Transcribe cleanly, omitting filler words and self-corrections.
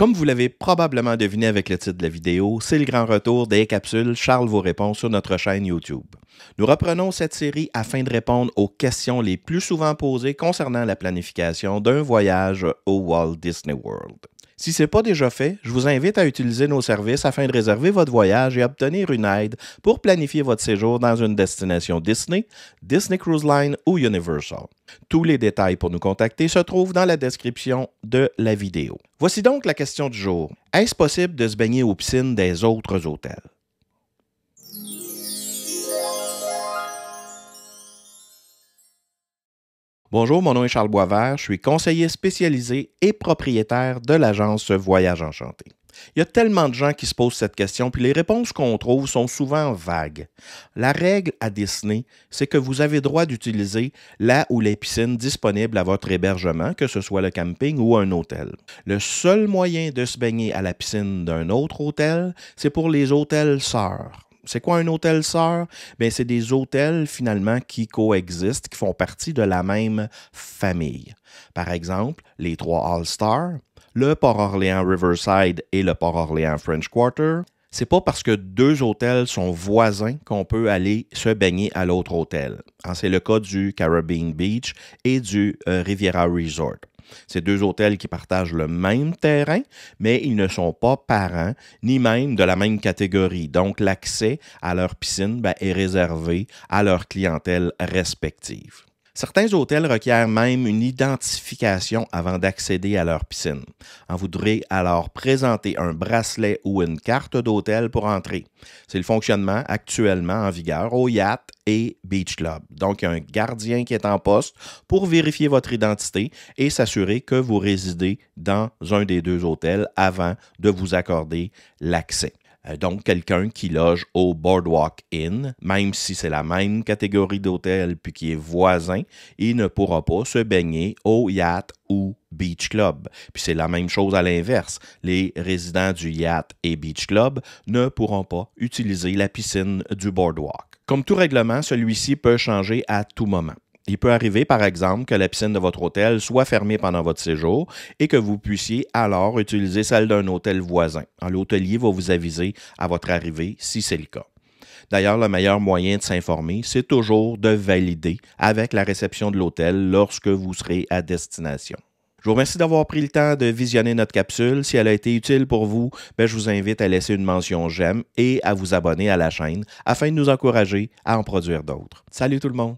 Comme vous l'avez probablement deviné avec le titre de la vidéo, c'est le grand retour des capsules Charles vous répond sur notre chaîne YouTube. Nous reprenons cette série afin de répondre aux questions les plus souvent posées concernant la planification d'un voyage au Walt Disney World. Si ce n'est pas déjà fait, je vous invite à utiliser nos services afin de réserver votre voyage et obtenir une aide pour planifier votre séjour dans une destination Disney, Disney Cruise Line ou Universal. Tous les détails pour nous contacter se trouvent dans la description de la vidéo. Voici donc la question du jour. Est-ce possible de se baigner aux piscines des autres hôtels? Bonjour, mon nom est Charles Boisvert, je suis conseiller spécialisé et propriétaire de l'agence Voyage Enchanté. Il y a tellement de gens qui se posent cette question, puis les réponses qu'on trouve sont souvent vagues. La règle à Disney, c'est que vous avez droit d'utiliser la ou les piscines disponibles à votre hébergement, que ce soit le camping ou un hôtel. Le seul moyen de se baigner à la piscine d'un autre hôtel, c'est pour les hôtels sœurs. C'est quoi un hôtel sœur? Bien, c'est des hôtels finalement qui coexistent, qui font partie de la même famille. Par exemple, les trois All-Stars, le Port-Orléans Riverside et le Port-Orléans French Quarter. C'est pas parce que deux hôtels sont voisins qu'on peut aller se baigner à l'autre hôtel. C'est le cas du Caribbean Beach et du Riviera Resort. C'est deux hôtels qui partagent le même terrain, mais ils ne sont pas parents, ni même de la même catégorie. Donc, l'accès à leur piscine est réservé à leur clientèle respective. Certains hôtels requièrent même une identification avant d'accéder à leur piscine. Vous devrez alors présenter un bracelet ou une carte d'hôtel pour entrer. C'est le fonctionnement actuellement en vigueur au Yacht et Beach Club. Donc, il y a un gardien qui est en poste pour vérifier votre identité et s'assurer que vous résidez dans un des deux hôtels avant de vous accorder l'accès. Donc, quelqu'un qui loge au Boardwalk Inn, même si c'est la même catégorie d'hôtel puis qui est voisin, il ne pourra pas se baigner au Yacht ou Beach Club. Puis c'est la même chose à l'inverse. Les résidents du Yacht et Beach Club ne pourront pas utiliser la piscine du Boardwalk. Comme tout règlement, celui-ci peut changer à tout moment. Il peut arriver, par exemple, que la piscine de votre hôtel soit fermée pendant votre séjour et que vous puissiez alors utiliser celle d'un hôtel voisin. L'hôtelier va vous aviser à votre arrivée si c'est le cas. D'ailleurs, le meilleur moyen de s'informer, c'est toujours de valider avec la réception de l'hôtel lorsque vous serez à destination. Je vous remercie d'avoir pris le temps de visionner notre capsule. Si elle a été utile pour vous, je vous invite à laisser une mention j'aime et à vous abonner à la chaîne afin de nous encourager à en produire d'autres. Salut tout le monde!